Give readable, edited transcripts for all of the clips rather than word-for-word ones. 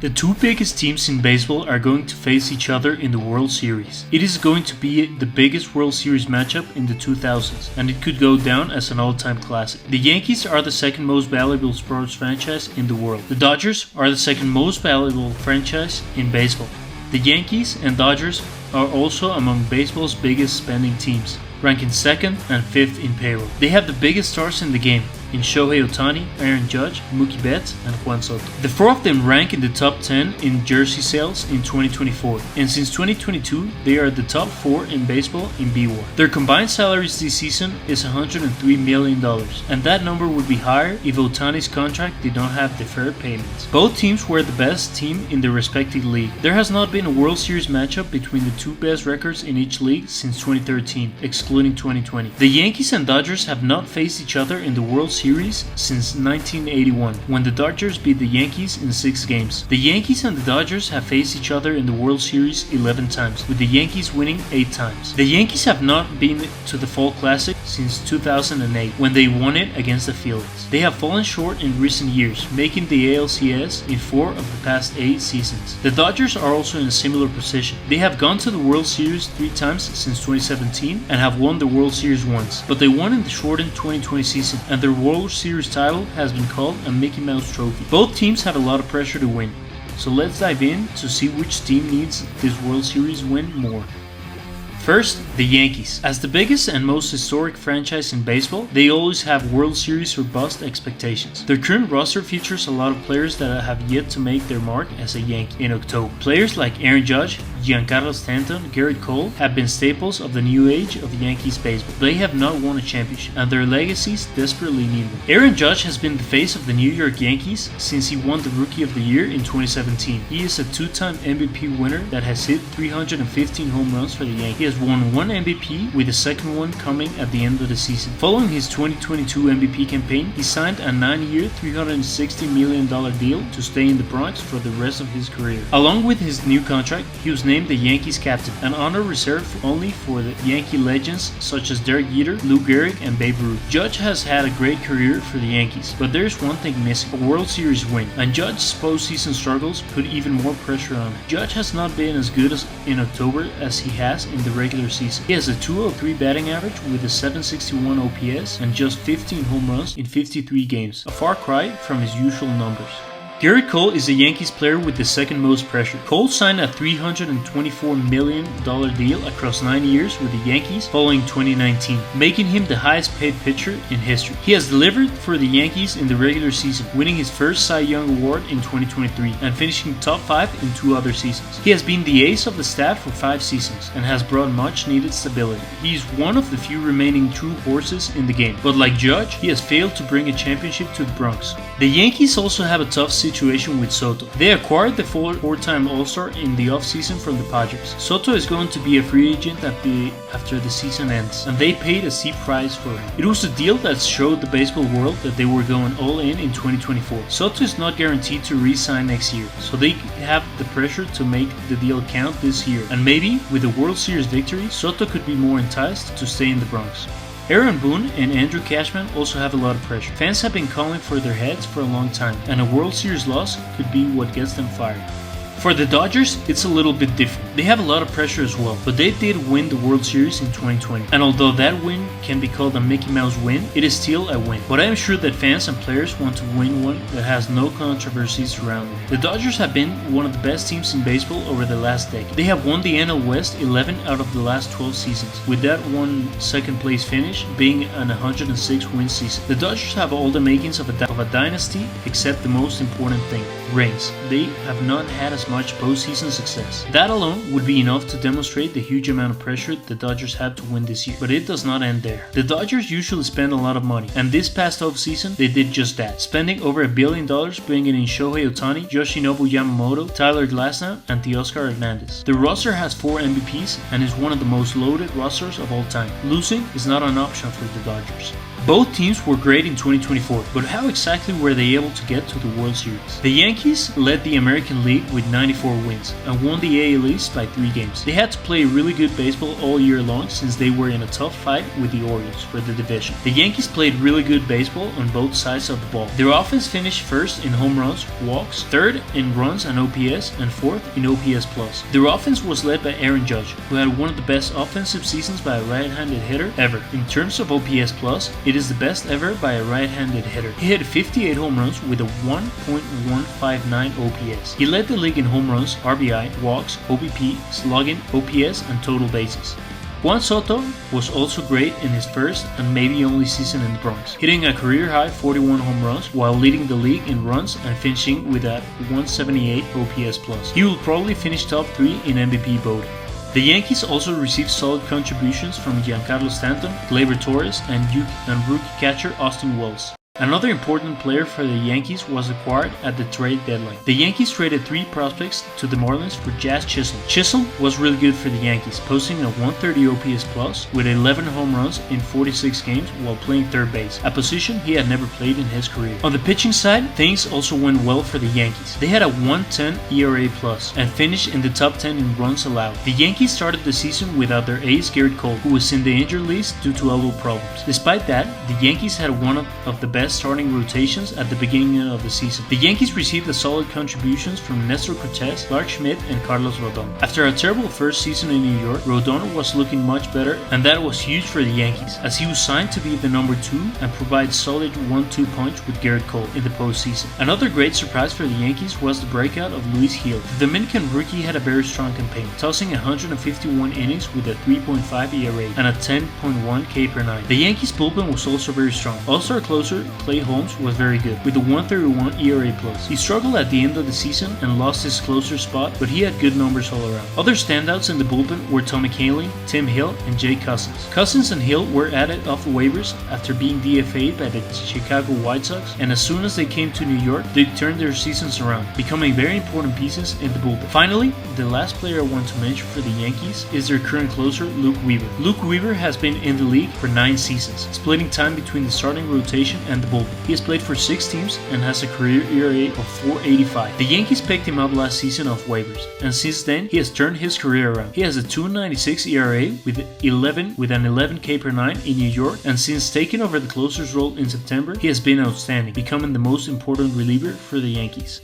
The two biggest teams in baseball are going to face each other in the World Series. It is going to be the biggest World Series matchup in the 2000s, and it could go down as an all-time classic. The Yankees are the second most valuable sports franchise in the world. The Dodgers are the second most valuable franchise in baseball. The Yankees and Dodgers are also among baseball's biggest spending teams, ranking second and fifth in payroll. They have the biggest stars in the game, in Shohei Ohtani, Aaron Judge, Mookie Betts, and Juan Soto. The four of them rank in the top 10 in jersey sales in 2024, and since 2022, they are the top 4 in baseball in BWAR. Their combined salaries this season is $103 million, and that number would be higher if Ohtani's contract did not have deferred payments. Both teams were the best team in their respective league. There has not been a World Series matchup between the two best records in each league since 2013, excluding 2020. The Yankees and Dodgers have not faced each other in the World Series since 1981, when the Dodgers beat the Yankees in 6 games. The Yankees and the Dodgers have faced each other in the World Series 11 times, with the Yankees winning 8 times. The Yankees have not been to the Fall Classic since 2008, when they won it against the Phillies. They have fallen short in recent years, making the ALCS in 4 of the past 8 seasons. The Dodgers are also in a similar position. They have gone to the World Series 3 times since 2017 and have won the World Series once, but they won in the shortened 2020 season, and their World Series title has been called a Mickey Mouse Trophy. Both teams have a lot of pressure to win, so let's dive in to see which team needs this World Series win more. First, the Yankees. As the biggest and most historic franchise in baseball, they always have World Series or bust expectations. Their current roster features a lot of players that have yet to make their mark as a Yankee in October. Players like Aaron Judge, Giancarlo Stanton, Gerrit Cole have been staples of the new age of Yankees baseball. They have not won a championship, and their legacies desperately need one. Aaron Judge has been the face of the New York Yankees since he won the Rookie of the Year in 2017. He is a 2-time MVP winner that has hit 315 home runs for the Yankees. He has won 1 MVP, with the second one coming at the end of the season. Following his 2022 MVP campaign, he signed a 9-year, $360 million deal to stay in the Bronx for the rest of his career. Along with his new contract, he was named the Yankees captain, an honor reserved only for the Yankee legends such as Derek Jeter, Lou Gehrig, and Babe Ruth. Judge has had a great career for the Yankees, but there's one thing missing: a World Series win, and Judge's postseason struggles put even more pressure on him. Judge has not been as good as in October as he has in the regular season. He has a .203 batting average with a .761 OPS and just 15 home runs in 53 games, a far cry from his usual numbers. Gerrit Cole is a Yankees player with the second most pressure. Cole signed a $324 million deal across 9 years with the Yankees following 2019, making him the highest paid pitcher in history. He has delivered for the Yankees in the regular season, winning his first Cy Young Award in 2023 and finishing top 5 in 2 other seasons. He has been the ace of the staff for 5 seasons and has brought much needed stability. He is one of the few remaining true horses in the game, but like Judge, he has failed to bring a championship to the Bronx. The Yankees also have a tough situation with Soto. They acquired the 4-time All-Star in the offseason from the Padres. Soto is going to be a free agent after the season ends, and they paid a steep price for him. It was a deal that showed the baseball world that they were going all in 2024. Soto is not guaranteed to re-sign next year, so they have the pressure to make the deal count this year, and maybe with a World Series victory, Soto could be more enticed to stay in the Bronx. Aaron Boone and Andrew Cashman also have a lot of pressure. Fans have been calling for their heads for a long time, and a World Series loss could be what gets them fired. For the Dodgers, it's a little bit different. They have a lot of pressure as well, but they did win the World Series in 2020. And although that win can be called a Mickey Mouse win, it is still a win. But I am sure that fans and players want to win one that has no controversies surrounding it. The Dodgers have been one of the best teams in baseball over the last decade. They have won the NL West 11 out of the last 12 seasons, with that one second place finish being an 106 win season. The Dodgers have all the makings of a dynasty, except the most important thing: rings. They have not had as much postseason success. That alone would be enough to demonstrate the huge amount of pressure the Dodgers have to win this year. But it does not end there. The Dodgers usually spend a lot of money, and this past offseason they did just that, spending over $1 billion bringing in Shohei Ohtani, Yoshinobu Yamamoto, Tyler Glasnow, and Teoscar Hernandez. The roster has 4 MVPs and is one of the most loaded rosters of all time. Losing is not an option for the Dodgers. Both teams were great in 2024, but how exactly were they able to get to the World Series? The Yankees led the American League with 94 wins and won the AL East by 3 games. They had to play really good baseball all year long since they were in a tough fight with the Orioles for the division. The Yankees played really good baseball on both sides of the ball. Their offense finished first in home runs, walks, third in runs and OPS, and fourth in OPS+. Their offense was led by Aaron Judge, who had one of the best offensive seasons by a right-handed hitter ever. In terms of OPS+, it is the best ever by a right-handed hitter. He hit 58 home runs with a 1.159 OPS. He led the league in home runs, RBI, walks, OBP, slugging, OPS, and total bases. Juan Soto was also great in his first and maybe only season in the Bronx, hitting a career-high 41 home runs while leading the league in runs and finishing with a 178 OPS+. He will probably finish top 3 in MVP voting. The Yankees also received solid contributions from Giancarlo Stanton, Gleyber Torres, and rookie catcher Austin Wells. Another important player for the Yankees was acquired at the trade deadline. The Yankees traded 3 prospects to the Marlins for Jazz Chisholm. Chisholm was really good for the Yankees, posting a 130 OPS+ with 11 home runs in 46 games while playing third base, a position he had never played in his career. On the pitching side, things also went well for the Yankees. They had a 1.10 ERA+ and finished in the top 10 in runs allowed. The Yankees started the season without their ace Garrett Cole, who was in the injured list due to elbow problems. Despite that, the Yankees had one of the best starting rotations at the beginning of the season. The Yankees received a solid contributions from Nestor Cortes, Clark Schmidt, and Carlos Rodon. After a terrible first season in New York, Rodon was looking much better, and that was huge for the Yankees, as he was signed to be the number 2 and provide solid 1-2 punch with Garrett Cole in the postseason. Another great surprise for the Yankees was the breakout of Luis Gil. The Dominican rookie had a very strong campaign, tossing 151 innings with a 3.5 ERA and a 10.1 K/9. The Yankees bullpen was also very strong. All-star closer Clay Holmes was very good, with a 1.31 ERA+. He struggled at the end of the season and lost his closer spot, but he had good numbers all around. Other standouts in the bullpen were Tommy Kahnle, Tim Hill, and Jay Cousins. Cousins and Hill were added off waivers after being DFA'd by the Chicago White Sox, and as soon as they came to New York, they turned their seasons around, becoming very important pieces in the bullpen. Finally, the last player I want to mention for the Yankees is their current closer, Luke Weaver. Luke Weaver has been in the league for 9 seasons, splitting time between the starting rotation and the bullpen. He has played for 6 teams and has a career ERA of 4.85. The Yankees picked him up last season off waivers, and since then he has turned his career around. He has a 2.96 ERA with an 11 K/9 in New York, and since taking over the closer's role in September, he has been outstanding, becoming the most important reliever for the Yankees.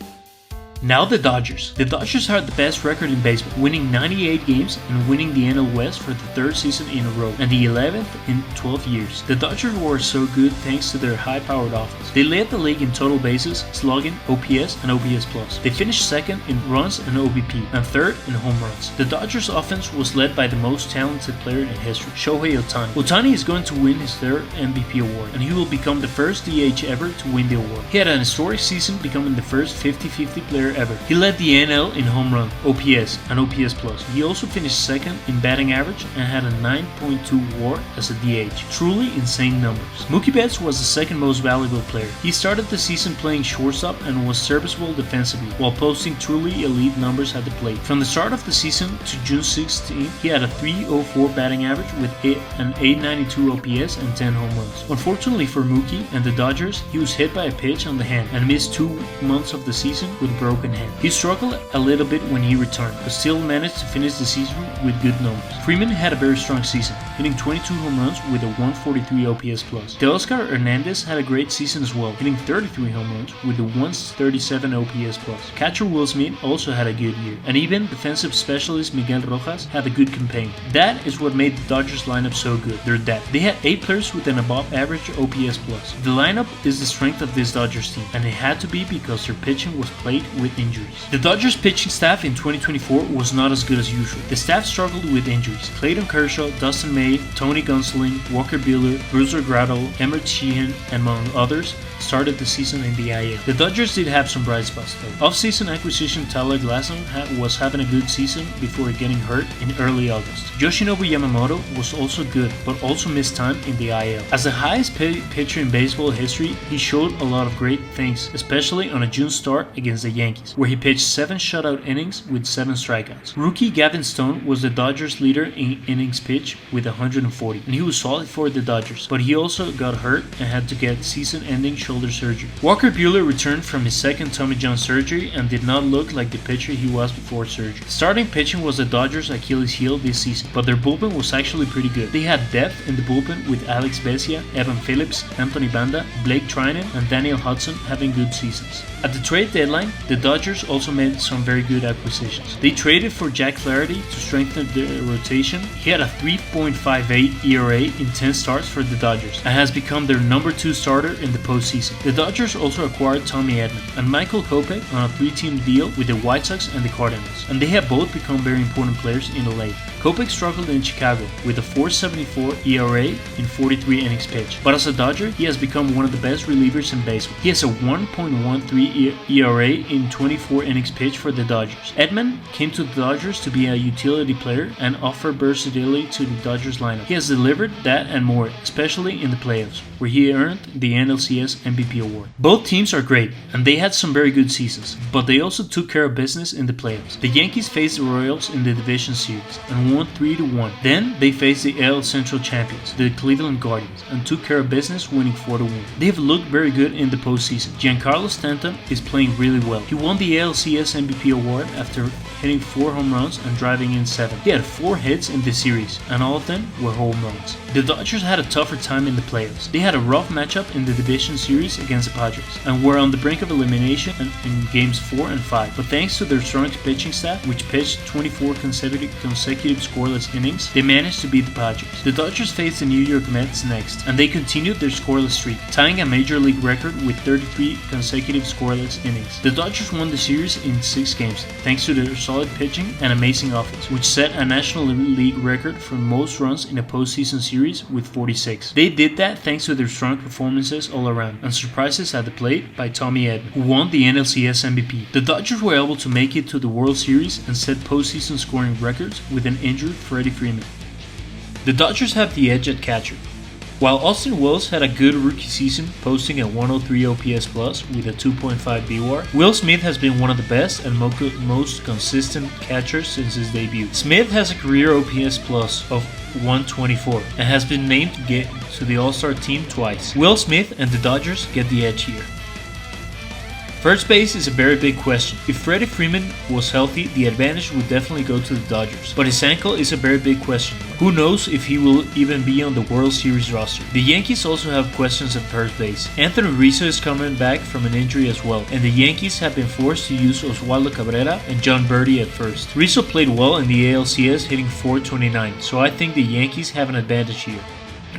Now the Dodgers. The Dodgers had the best record in baseball, winning 98 games and winning the NL West for the 3rd season in a row, and the 11th in 12 years. The Dodgers were so good thanks to their high-powered offense. They led the league in total bases, slugging, OPS, and OPS+. They finished 2nd in runs and OBP, and 3rd in home runs. The Dodgers offense was led by the most talented player in history, Shohei Ohtani. Ohtani is going to win his 3rd MVP award, and he will become the first DH ever to win the award. He had an historic season, becoming the first 50-50 player ever. He led the NL in home run, OPS, and OPS+. He also finished 2nd in batting average and had a 9.2 WAR as a DH. Truly insane numbers. Mookie Betts was the 2nd most valuable player. He started the season playing shortstop and was serviceable defensively, while posting truly elite numbers at the plate. From the start of the season to June 16, he had a 3.04 batting average with an 8.92 OPS and 10 home runs. Unfortunately for Mookie and the Dodgers, he was hit by a pitch on the hand and missed 2 months of the season with a broken hand. He struggled a little bit when he returned, but still managed to finish the season with good numbers. Freeman had a very strong season, hitting 22 home runs with a 143 OPS+. Teoscar Hernandez had a great season as well, hitting 33 home runs with a 137 OPS+. Catcher Will Smith also had a good year, and even defensive specialist Miguel Rojas had a good campaign. That is what made the Dodgers lineup so good, their depth. They had 8 players with an above average OPS+. The lineup is the strength of this Dodgers team, and it had to be because their pitching was plagued with injuries. The Dodgers pitching staff in 2024 was not as good as usual. The staff struggled with injuries. Clayton Kershaw, Dustin May, Tony Gonsolin, Walker Buehler, Brusdar Graterol, Emmett Sheehan, among others, started the season in the IL. The Dodgers did have some bright spots though. Off-season acquisition Tyler Glasnow was having a good season before getting hurt in early August. Yoshinobu Yamamoto was also good, but also missed time in the IL. As the highest pitcher in baseball history, he showed a lot of great things, especially on a June start against the Yankees. Yankees, where he pitched 7 shutout innings with 7 strikeouts. Rookie Gavin Stone was the Dodgers' leader in innings pitched with 140, and he was solid for the Dodgers, but he also got hurt and had to get season-ending shoulder surgery. Walker Buehler returned from his second Tommy John surgery and did not look like the pitcher he was before surgery. Starting pitching was the Dodgers' Achilles heel this season, but their bullpen was actually pretty good. They had depth in the bullpen with Alex Vesia, Evan Phillips, Anthony Banda, Blake Trinan, and Daniel Hudson having good seasons. At the trade deadline, the Dodgers also made some very good acquisitions. They traded for Jack Flaherty to strengthen their rotation. He had a 3.58 ERA in 10 starts for the Dodgers and has become their number 2 starter in the postseason. The Dodgers also acquired Tommy Edman and Michael Kopech on a 3-team deal with the White Sox and the Cardinals, and they have both become very important players in LA. Kopech struggled in Chicago with a 4.74 ERA in 43 innings pitched, but as a Dodger, he has become one of the best relievers in baseball. He has a 1.13 ERA in 24 innings pitched for the Dodgers. Edman came to the Dodgers to be a utility player and offer versatility to the Dodgers lineup. He has delivered that and more, especially in the playoffs, where he earned the NLCS MVP award. Both teams are great, and they had some very good seasons, but they also took care of business in the playoffs. The Yankees faced the Royals in the division series and won 3-1. Then they faced the AL Central champions, the Cleveland Guardians, and took care of business, winning 4-1. They have looked very good in the postseason. Giancarlo Stanton is playing really well. He won the ALCS MVP award after hitting 4 home runs and driving in 7. He had 4 hits in this series, and all of them were home runs. The Dodgers had a tougher time in the playoffs. They had a rough matchup in the division series against the Padres and were on the brink of elimination in games 4 and 5. But thanks to their strong pitching staff, which pitched 24 consecutive scoreless innings, they managed to beat the Padres. The Dodgers faced the New York Mets next, and they continued their scoreless streak, tying a major league record with 33 consecutive scoreless innings. The Dodgers won the series in 6 games, thanks to their solid pitching and amazing offense, which set a National League record for most runs in a postseason series with 46. They did that thanks to their strong performances all around and surprises at the plate by Tommy Edman, who won the NLCS MVP. The Dodgers were able to make it to the World Series and set postseason scoring records with an injured Freddie Freeman. The Dodgers have the edge at catcher. While Austin Wells had a good rookie season, posting a 103 OPS plus with a 2.5 BWAR, Will Smith has been one of the best and most consistent catchers since his debut. Smith has a career OPS plus of 124 and has been named to the All-Star team twice. Will Smith and the Dodgers get the edge here. First base is a very big question. If Freddie Freeman was healthy, the advantage would definitely go to the Dodgers, but his ankle is a very big question. Who knows if he will even be on the World Series roster. The Yankees also have questions at first base. Anthony Rizzo is coming back from an injury as well, and the Yankees have been forced to use Oswaldo Cabrera and John Birdie at first. Rizzo played well in the ALCS, hitting .429, so I think the Yankees have an advantage here.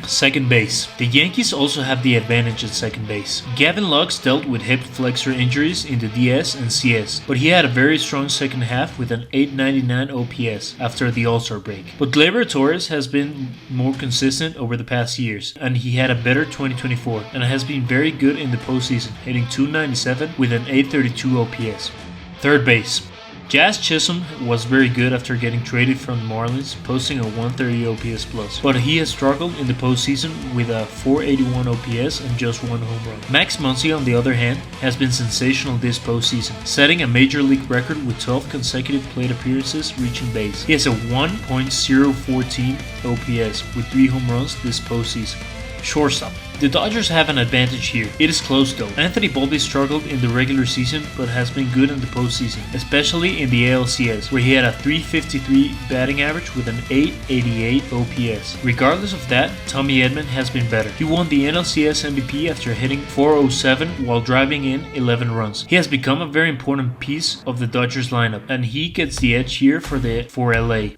Second base. The Yankees also have the advantage at second base. Gavin Lux dealt with hip flexor injuries in the DS and CS, but he had a very strong second half with an 899 OPS after the All-Star break. But Gleyber Torres has been more consistent over the past years, and he had a better 2024 and has been very good in the postseason, hitting .297 with an 832 OPS. Third base. Jazz Chisholm was very good after getting traded from the Marlins, posting a 130 OPS plus, but he has struggled in the postseason with a 481 OPS and just 1 home run. Max Muncy, on the other hand, has been sensational this postseason, setting a major league record with 12 consecutive plate appearances reaching base. He has a 1.014 OPS with 3 home runs this postseason. Shortstop. The Dodgers have an advantage here. It is close though. Anthony Volpe struggled in the regular season but has been good in the postseason, especially in the ALCS, where he had a .353 batting average with an 888 OPS. Regardless of that, Tommy Edman has been better. He won the NLCS MVP after hitting .407 while driving in 11 runs. He has become a very important piece of the Dodgers lineup, and he gets the edge here for LA.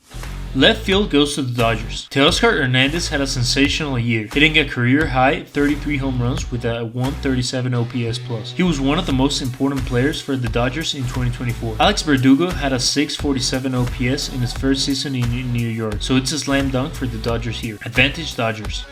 Left field goes to the Dodgers. Teoscar Hernandez had a sensational year, hitting a career-high 33 home runs with a 137 OPS plus. He was one of the most important players for the Dodgers in 2024. Alex Verdugo had a 647 OPS in his first season in New York, so it's a slam dunk for the Dodgers here. Advantage Dodgers.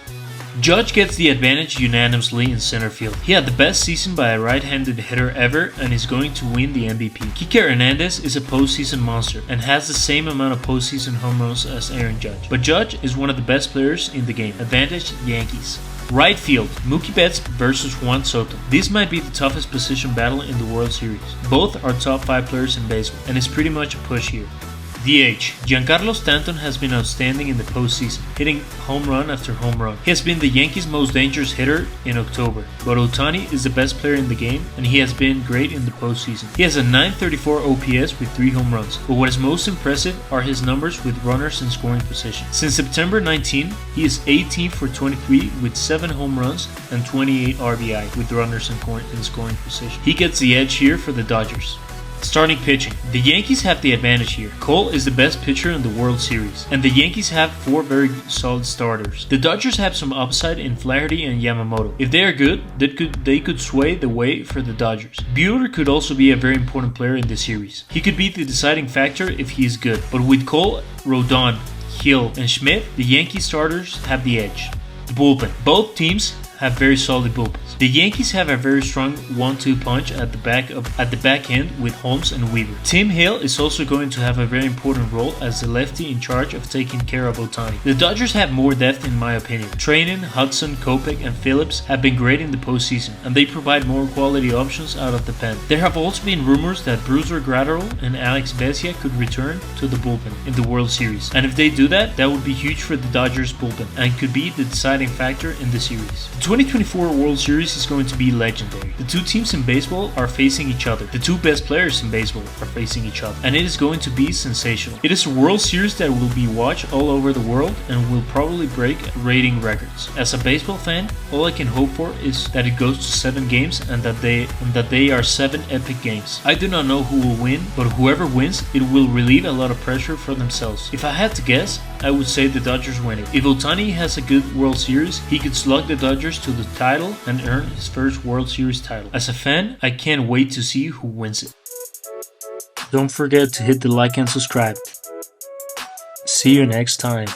Judge gets the advantage unanimously in center field. He had the best season by a right-handed hitter ever and is going to win the MVP. Kike Hernandez is a postseason monster and has the same amount of postseason home runs as Aaron Judge. But Judge is one of the best players in the game. Advantage Yankees. Right field, Mookie Betts versus Juan Soto. This might be the toughest position battle in the World Series. Both are top 5 players in baseball, and it's pretty much a push here. DH. Giancarlo Stanton has been outstanding in the postseason, hitting home run after home run. He has been the Yankees' most dangerous hitter in October, but Ohtani is the best player in the game, and he has been great in the postseason. He has a .934 OPS with 3 home runs, but what is most impressive are his numbers with runners in scoring position. Since September 19, he is 18 for 23 with 7 home runs and 28 RBI with runners in scoring position. He gets the edge here for the Dodgers. Starting pitching. The Yankees have the advantage here. Cole is the best pitcher in the World Series, and the Yankees have 4 very solid starters. The Dodgers have some upside in Flaherty and Yamamoto. If they are good, they could sway the way for the Dodgers. Buehler could also be a very important player in this series. He could be the deciding factor if he is good, but with Cole, Rodon, Hill, and Schmidt, the Yankee starters have the edge. Bullpen. Both teams have very solid bullpens. The Yankees have a very strong 1-2 punch at the back end with Holmes and Weaver. Tim Hale is also going to have a very important role as the lefty in charge of taking care of Ohtani. The Dodgers have more depth in my opinion. Treinen, Hudson, Kopech, and Phillips have been great in the postseason, and they provide more quality options out of the pen. There have also been rumors that Brusdar Graterol and Alex Vesia could return to the bullpen in the World Series, and if they do that would be huge for the Dodgers bullpen and could be the deciding factor in the series. The 2024 World Series is going to be legendary. The 2 teams in baseball are facing each other. The 2 best players in baseball are facing each other, and it is going to be sensational. It is a World Series that will be watched all over the world and will probably break rating records. As a baseball fan, all I can hope for is that it goes to 7 games and that they are 7 epic games. I do not know who will win, but whoever wins, it will relieve a lot of pressure for themselves. If I had to guess, I would say the Dodgers win it. If Ohtani has a good World Series, he could slug the Dodgers to the title and earn his first World Series title. As a fan, I can't wait to see who wins it. Don't forget to hit the like and subscribe. See you next time.